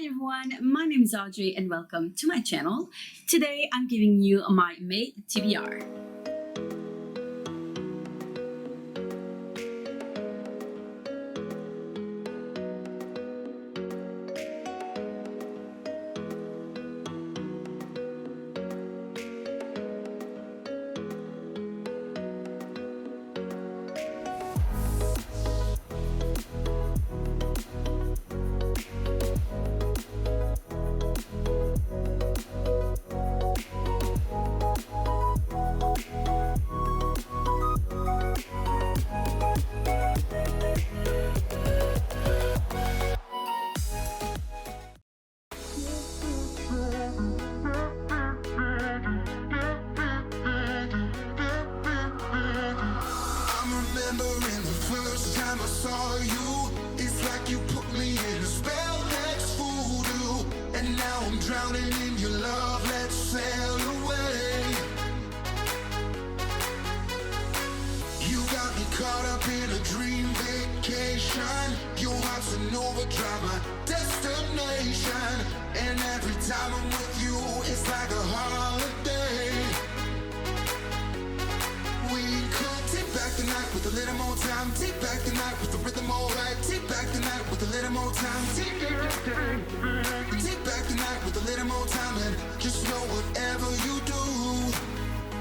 everyone, my name is Audrey and welcome to my channel. Today I'm giving you my May TBR. Drowning in your love, let's sail away. You got me caught up in a dream vacation. Your heart's an overdrive, my destination. And every time I'm with you, it's like a holiday. We could take back the night with a little more time. Take back the night with the rhythm alright. Take back the night with a little more time. Take back the night with a little more time. And just know whatever you do,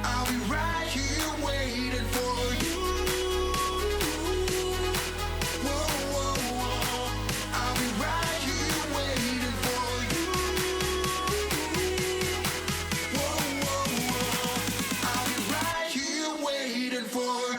I'll be right here waiting for you. Whoa, whoa, whoa. I'll be right here waiting for you. Whoa, whoa, whoa. I'll be right here waiting for you.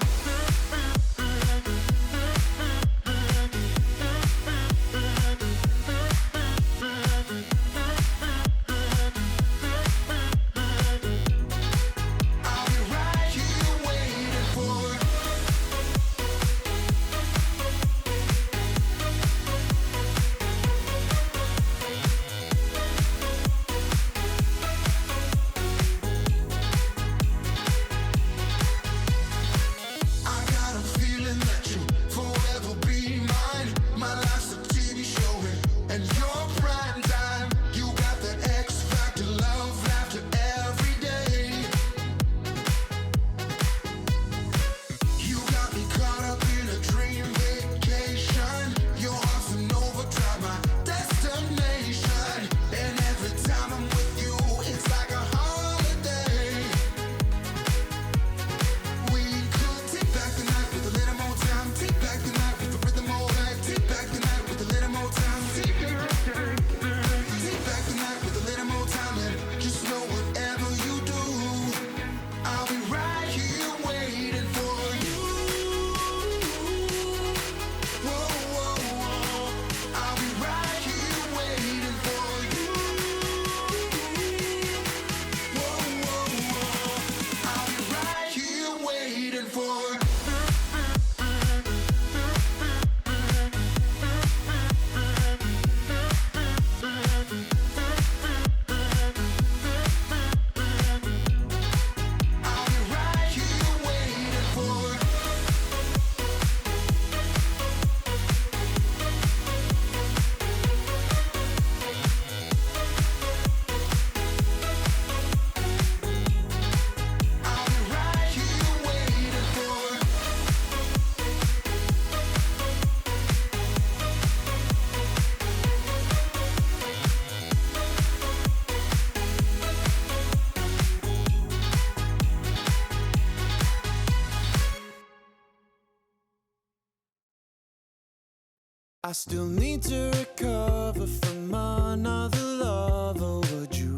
I still need to recover from another lover. Would you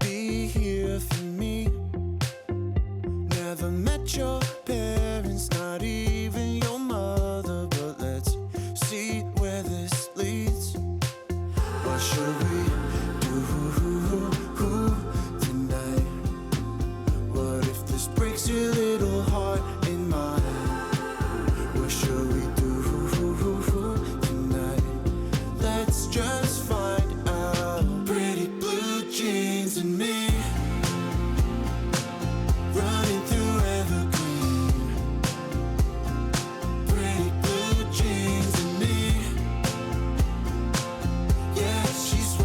be here for me? Never met your parents, not even your mother. But let's see where this leads. What should we do tonight? What if this breaks your little heart in mine? What should we do? Let's just find out. Pretty blue jeans and me, running through evergreen. Pretty blue jeans and me, yeah, she's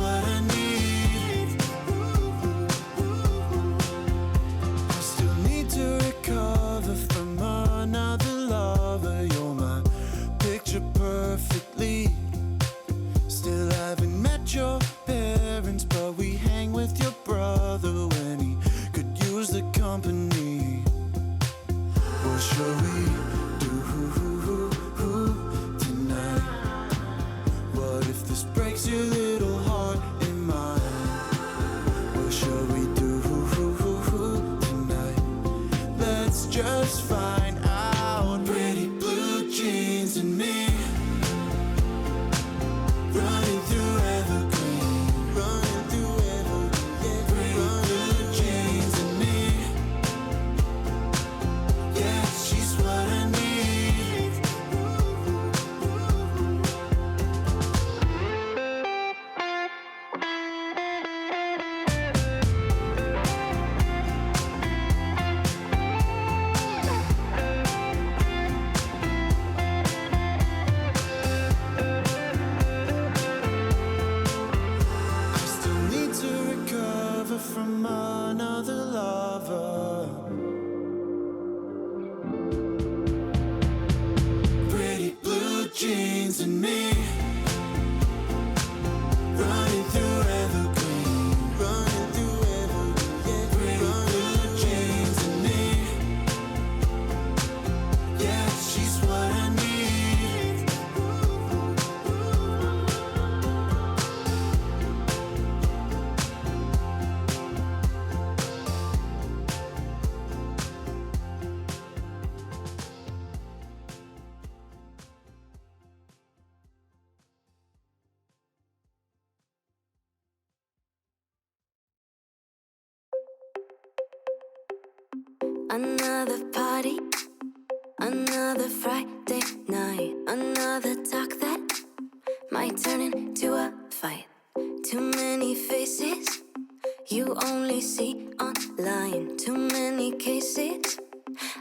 Another party, another Friday night, another talk that might turn into a fight. Too many faces you only see online. Too many cases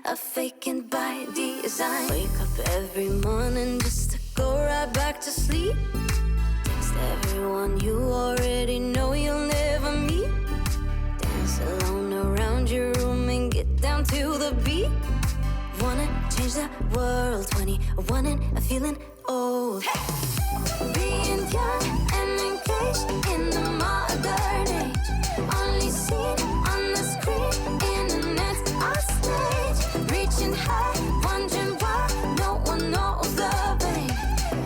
of faking by design. Wake up every morning just to go right back to sleep. Text everyone you already know you'll never meet. Dance alone around your room and get down to the beat. Wanna change the world, 21 and a feeling old. Being young and engaged in the modern age. Only seen on the screen, internet's our stage. Reaching high, wondering why no one knows the way.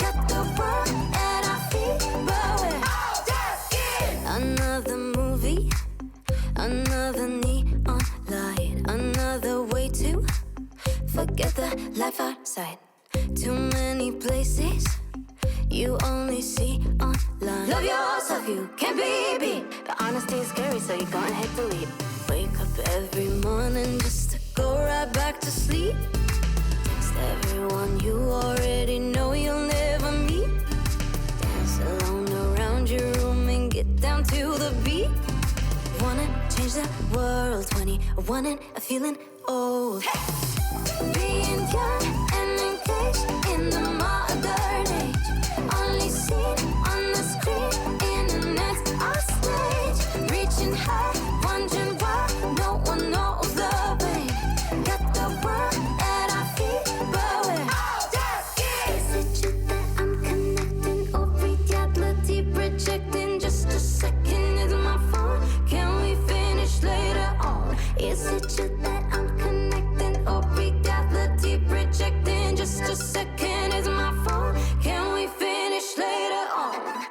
Got the world at our feet, but we're all just kids. Another movie, another neon light, another way to forget the life outside. Too many places you only see online. Love yourself, you can't be beat. But honesty is scary, so you're gonna hate to leave. Wake up every morning just to go right back to sleep. Text everyone you already know you'll never meet. Dance alone around your room and get down to the beat. Wanna change the world, 21 and a feeling old. Being young and engaged in the modern age. Only seen on the screen, internet's our stage. Reaching high, wondering why no one knows the way. Got the world at our feet, but we're all just kids. Is it you that I'm connecting or reality projecting? Just a second, is my phone? Can we finish later on? Is it you that I'm connecting or reality projecting? Just a second, is my phone? Can we finish later on?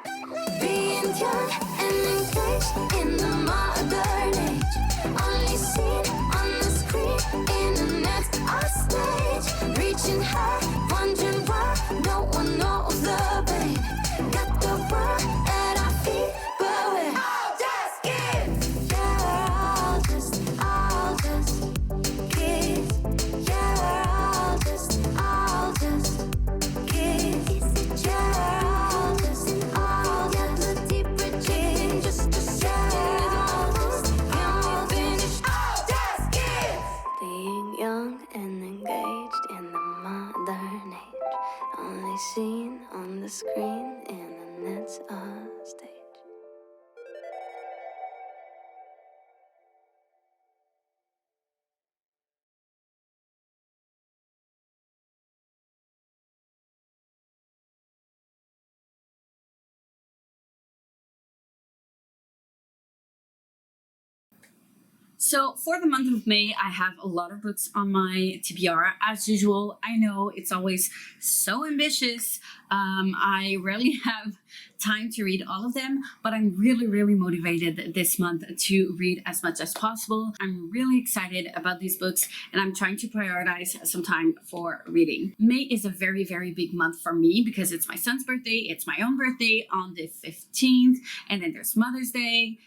Being young and engaged in the modern age. Only seen on the screen, internet's our stage. Reaching high, wondering why no one knows the way. Got the world at our feet, but we're all just kids. Yeah, we're all just kids. Yeah, we're all just kids. Yeah, we're all just reality projecting. Just a second, can we finish? All just kids. Being young and engaged in the modern age. Only seen on the screen, internet's our stage. So for the month of May, I have a lot of books on my TBR. As usual, I know it's always so ambitious. I rarely have time to read all of them, but I'm really motivated this month to read as much as possible. I'm really excited about these books, and I'm trying to prioritize some time for reading. May is a very big month for me because it's my son's birthday, it's my own birthday on the 15th, and then there's Mother's Day.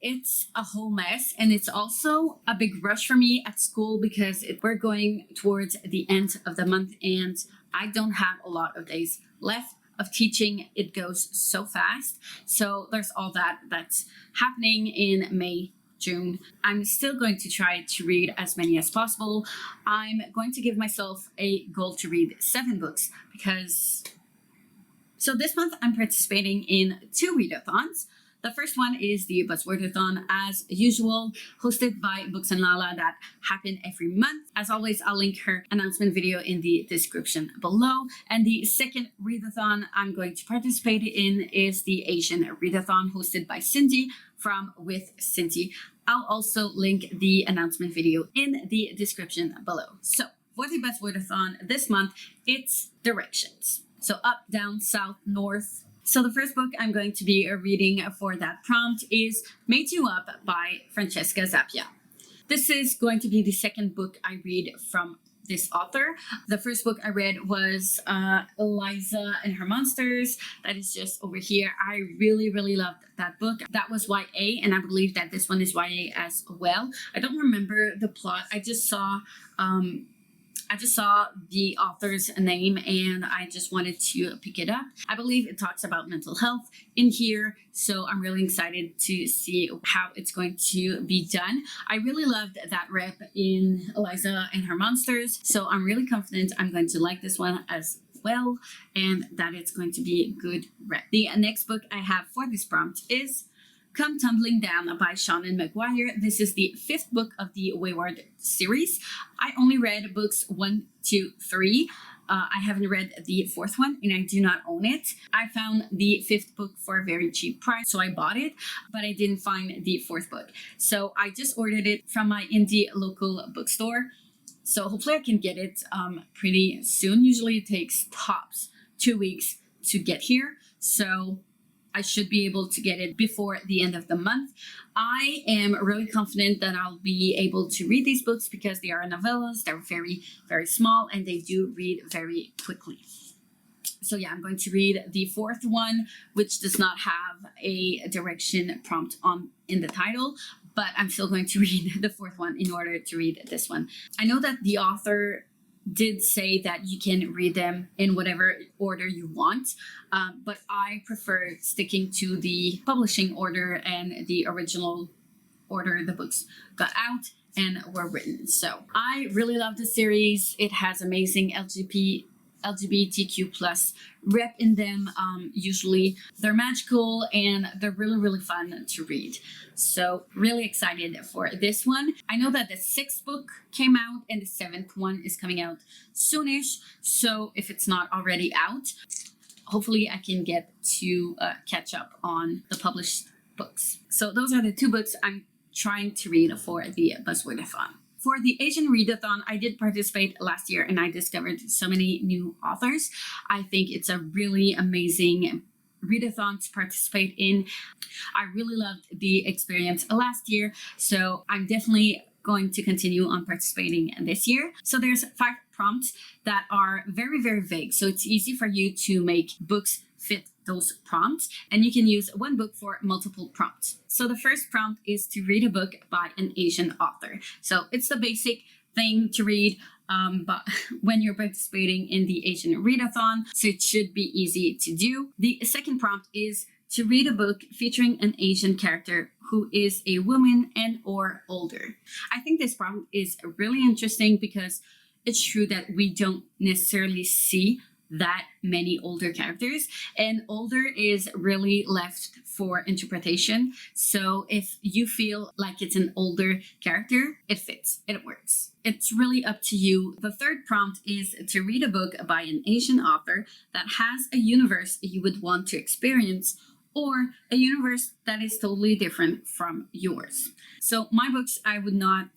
It's a whole mess, and it's also a big rush for me at school because we're going towards the end of the month and I don't have a lot of days left of teaching. It goes so fast. So there's all that's happening in May, June. I'm still going to try to read as many as possible. I'm going to give myself a goal to read 7 books because... So this month I'm participating in 2 readathons. The first one is the Buzzwordathon, as usual, hosted by Books and Lala, that happen every month. As always, I'll link her announcement video in the description below. And the second readathon I'm going to participate in is the Asian readathon, hosted by Cindy from With Cindy. I'll also link the announcement video in the description below. So for the Buzzwordathon this month, it's directions. So up, down, south, north. So the first book I'm going to be reading for that prompt is Made You Up by Francesca Zappia. This is going to be the second book I read from this author. The first book I read was Eliza and Her Monsters. That is just over here. I really, really loved that book. That was YA, and I believe that this one is YA as well. I don't remember the plot. I just saw the author's name and I just wanted to pick it up. I believe it talks about mental health in here, so I'm really excited to see how it's going to be done. I really loved that rep in Eliza and Her Monsters, so I'm really confident I'm going to like this one as well and that it's going to be a good rep. The next book I have for this prompt is Come Tumbling Down by Shannon McGuire. This is the 5th book of the Wayward series. I only read books 1, 2, 3. I haven't read the 4th one and I do not own it. I found the 5th book for a very cheap price, so I bought it, but I didn't find the 4th book. So I just ordered it from my indie local bookstore. So hopefully I can get it pretty soon. Usually it takes tops 2 weeks to get here. So I should be able to get it before the end of the month. I am really confident that I'll be able to read these books because they are novellas. They're very, very small and they do read very quickly. So yeah, I'm going to read the 4th one, which does not have a direction prompt in the title, but I'm still going to read the 4th one in order to read this one. I know that the author did say that you can read them in whatever order you want, but I prefer sticking to the publishing order and the original order the books got out and were written. So I really love the series. It has amazing LGBTQ plus rep in them. Usually they're magical and they're really, really fun to read. So really excited for this one. I know that the 6th book came out and the 7th one is coming out soonish. So if it's not already out, hopefully I can get to catch up on the published books. So those are the 2 books I'm trying to read for the Buzzwordathon. For the Asian readathon, I did participate last year and I discovered so many new authors. I think it's a really amazing readathon to participate in. I really loved the experience last year, so I'm definitely going to continue on participating this year. So there's 5 prompts that are very, very vague. So it's easy for you to make books fit those prompts, and you can use one book for multiple prompts. So the first prompt is to read a book by an Asian author. So it's the basic thing to read but when you're participating in the Asian readathon, so it should be easy to do. The second prompt is to read a book featuring an Asian character who is a woman and or older. I think this prompt is really interesting because it's true that we don't necessarily see that many older characters, and older is really left for interpretation. So if you feel like it's an older character, it fits, it works. It's really up to you. The third prompt is to read a book by an Asian author that has a universe you would want to experience, or a universe that is totally different from yours. So my books, I would not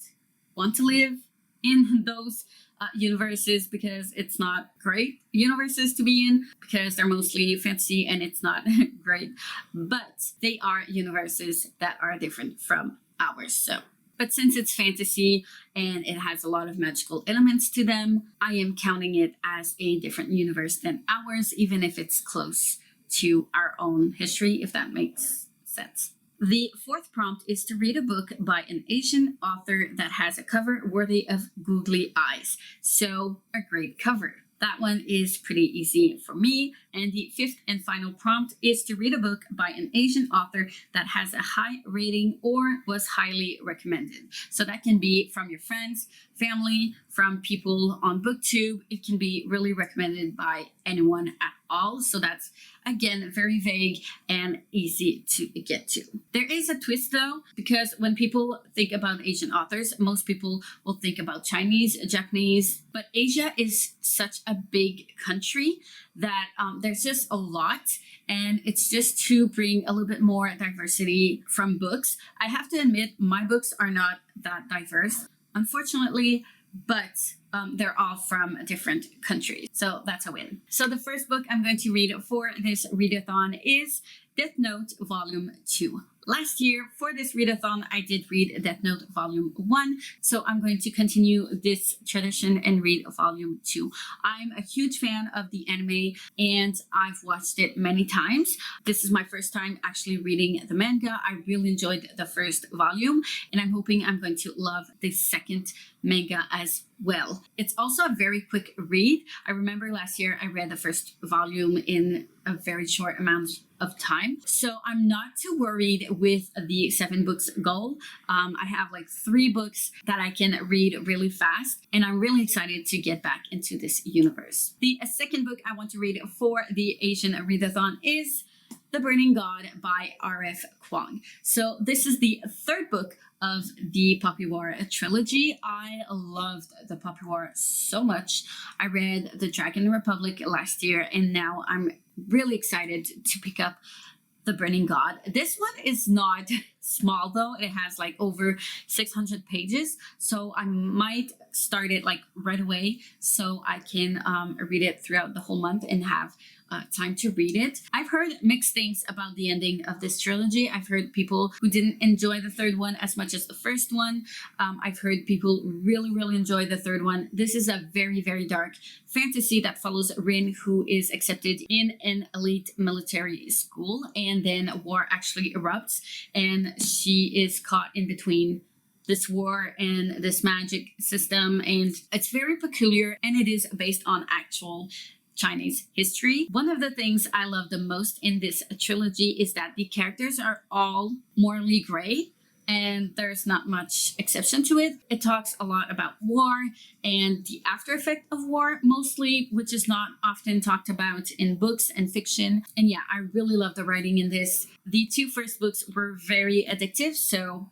want to live in those universes because it's not great universes to be in, because they're mostly fantasy and it's not great, but they are universes that are different from ours. So, but since it's fantasy and it has a lot of magical elements to them, I am counting it as a different universe than ours, even if it's close to our own history, if that makes sense. The fourth prompt is to read a book by an Asian author that has a cover worthy of googly eyes. So a great cover. That one is pretty easy for me. And the fifth and final prompt is to read a book by an Asian author that has a high rating or was highly recommended. So that can be from your friends, family, from people on BookTube. It can be really recommended by anyone at all. So that's, again, very vague and easy to get to. There is a twist though, because when people think about Asian authors, most people will think about Chinese, Japanese, but Asia is such a big country that there's just a lot, and it's just to bring a little bit more diversity from books. I have to admit, my books are not that diverse, unfortunately, but they're all from different countries. So that's a win. So the first book I'm going to read for this readathon is Death Note Volume 2. last year for this readathon, I did read Death Note Volume 1. So I'm going to continue this tradition and read Volume 2. I'm a huge fan of the anime and I've watched it many times. This is my first time actually reading the manga. I really enjoyed the first volume and I'm hoping I'm going to love the second manga as well. It's also a very quick read. I remember last year I read the first volume in a very short amount of time. So I'm not too worried with the 7 books goal. I have like 3 books that I can read really fast and I'm really excited to get back into this universe. The second book I want to read for the Asian readathon is The Burning God by R.F. Kuang. So this is the 3rd book of the Poppy War trilogy. I loved the Poppy War so much. I read The Dragon Republic last year and now I'm really excited to pick up The Burning God. This one is not small though. It has like over 600 pages. So I might start it like right away so I can read it throughout the whole month and have time to read it. I've heard mixed things about the ending of this trilogy. I've heard people who didn't enjoy the 3rd one as much as the first one. I've heard people really enjoy the 3rd one. This is a very dark fantasy that follows Rin, who is accepted in an elite military school, and then war actually erupts and she is caught in between this war and this magic system, and it's very peculiar and it is based on actual Chinese history. One of the things I love the most in this trilogy is that the characters are all morally gray and there's not much exception to it. It talks a lot about war and the after effect of war mostly, which is not often talked about in books and fiction. And yeah, I really love the writing in this. The 2 first books were very addictive, so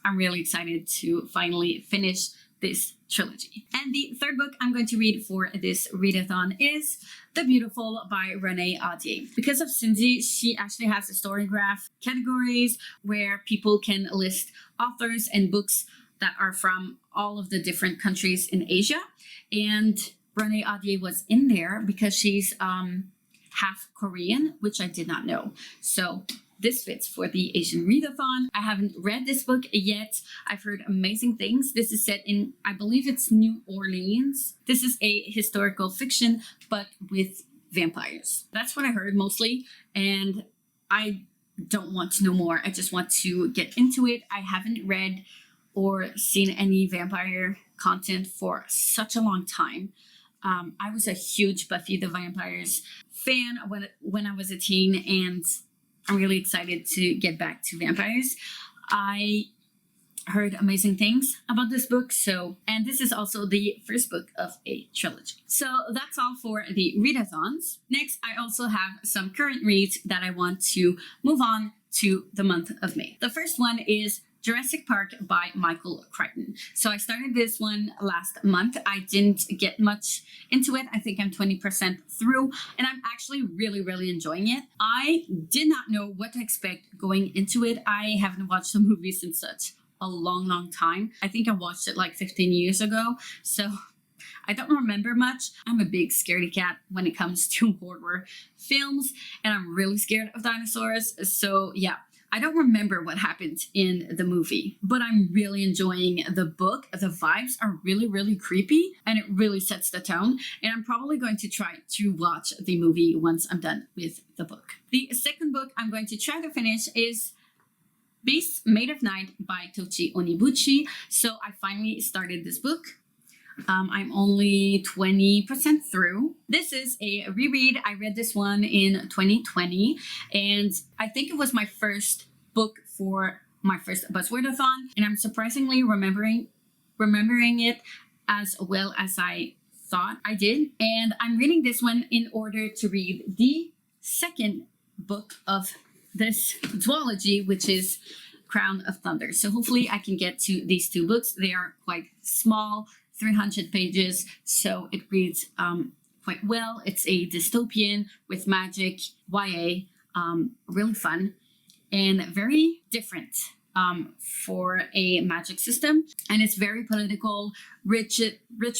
I'm really excited to finally finish this trilogy. And the 3rd book I'm going to read for this readathon is The Beautiful by readathon. Because of Cindy, she actually has a story graph categories where people can list authors and books that are from all of the different countries in Asia. And readathon was in there because she's half Korean, which I did not know. So this fits for the Asian readathon. I haven't read this book yet. I've heard amazing things. This is set in, I believe it's New Orleans. This is a historical fiction, but with vampires. That's what I heard mostly. And I don't want to know more. I just want to get into it. I haven't read or seen any vampire content for such a long time. I was a huge Buffy the Vampires fan when I was a teen, and I'm really excited to get back to vampires. I heard amazing things about this book, and this is also the first book of a trilogy. So that's all for the readathons. Next, I also have some current reads that I want to move on to the month of May. The first one is Jurassic Park by Michael Crichton. So I started this one last month. I didn't get much into it. I think I'm 20% through and I'm actually really enjoying it. I did not know what to expect going into it. I haven't watched the movie since such a long time. I think I watched it like 15 years ago. So I don't remember much. I'm a big scaredy cat when it comes to horror films and I'm really scared of dinosaurs. So yeah. I don't remember what happened in the movie, but I'm really enjoying the book. The vibes are really creepy and it really sets the tone. And I'm probably going to try to watch the movie once I'm done with the book. The second book I'm going to try to finish is Beasts Made of Night by Tochi Onibuchi. So I finally started this book. I'm only 20% through. This is a reread. I read this one in 2020 and I think it was my first book for my first Buzzwordathon and I'm surprisingly remembering it as well as I thought I did. And I'm reading this one in order to read the second book of this duology, which is Crown of Thunder. So hopefully I can get to these 2 books. They are quite small, 300 pages, so it reads quite well. It's a dystopian with magic, YA, really fun and very different for a magic system. And it's very political, rich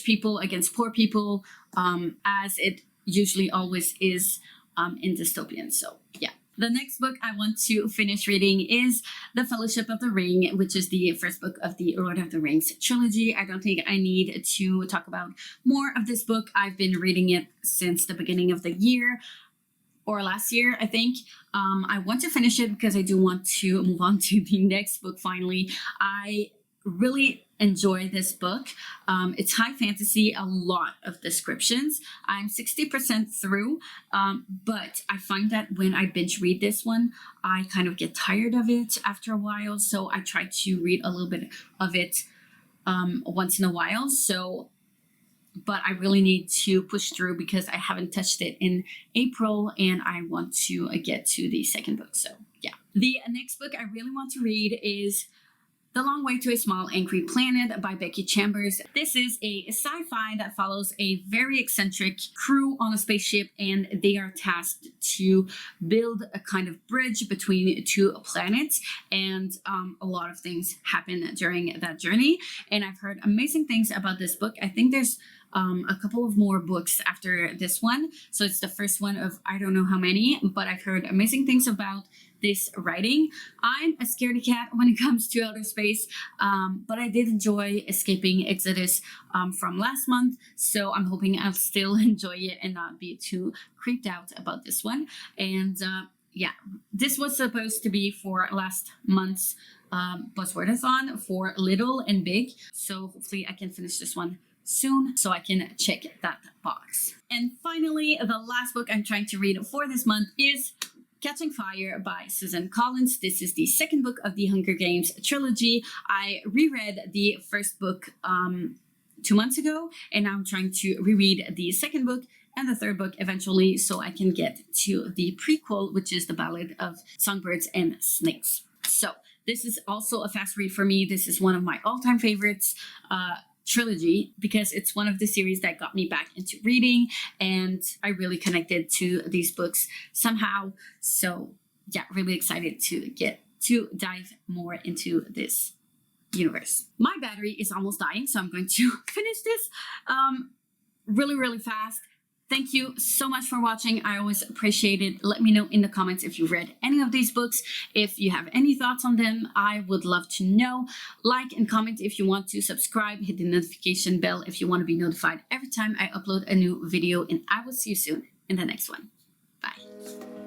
people against poor people, as it usually always is in dystopian. So yeah. The next book I want to finish reading is The Fellowship of the Ring, which is the first book of the Lord of the Rings trilogy. I don't think I need to talk about more of this book. I've been reading it since the beginning of the year, or last year, I think. I want to finish it because I do want to move on to the next book finally. I really enjoy this book. It's high fantasy, a lot of descriptions. I'm 60% through, but I find that when I binge read this one, I kind of get tired of it after a while. So I try to read a little bit of it once in a while. But I really need to push through because I haven't touched it in April and I want to get to the second book. So yeah. The next book I really want to read is The Long Way to a Small Angry Planet by Becky Chambers. This is a sci-fi that follows a very eccentric crew on a spaceship, and they are tasked to build a kind of bridge between two planets, and a lot of things happen during that journey. And I've heard amazing things about this book. I think there's a couple of more books after this one. So it's the first one of I don't know how many, but I've heard amazing things about this writing. I'm a scaredy cat when it comes to outer space, but I did enjoy Escaping Exodus from last month, so I'm hoping I'll still enjoy it and not be too creeped out about this one. And yeah, this was supposed to be for last month's Buzzwordathon for little and big, so hopefully I can finish this one soon so I can check that box. And finally, the last book I'm trying to read for this month is Catching Fire by Susan Collins. This is the second book of the Hunger Games trilogy. I reread the first book 2 months ago, and now I'm trying to reread the second book and the third book eventually so I can get to the prequel, which is The Ballad of Songbirds and Snakes. So this is also a fast read for me. This is one of my all-time favorites trilogy because it's one of the series that got me back into reading, and I really connected to these books somehow. So yeah, really excited to get to dive more into this universe. My battery is almost dying, so I'm going to finish this really fast. Thank you so much for watching. I always appreciate it. Let me know in the comments if you read any of these books. If you have any thoughts on them, I would love to know. Like and comment if you want to. Subscribe. Hit the notification bell if you want to be notified every time I upload a new video. And I will see you soon in the next one. Bye.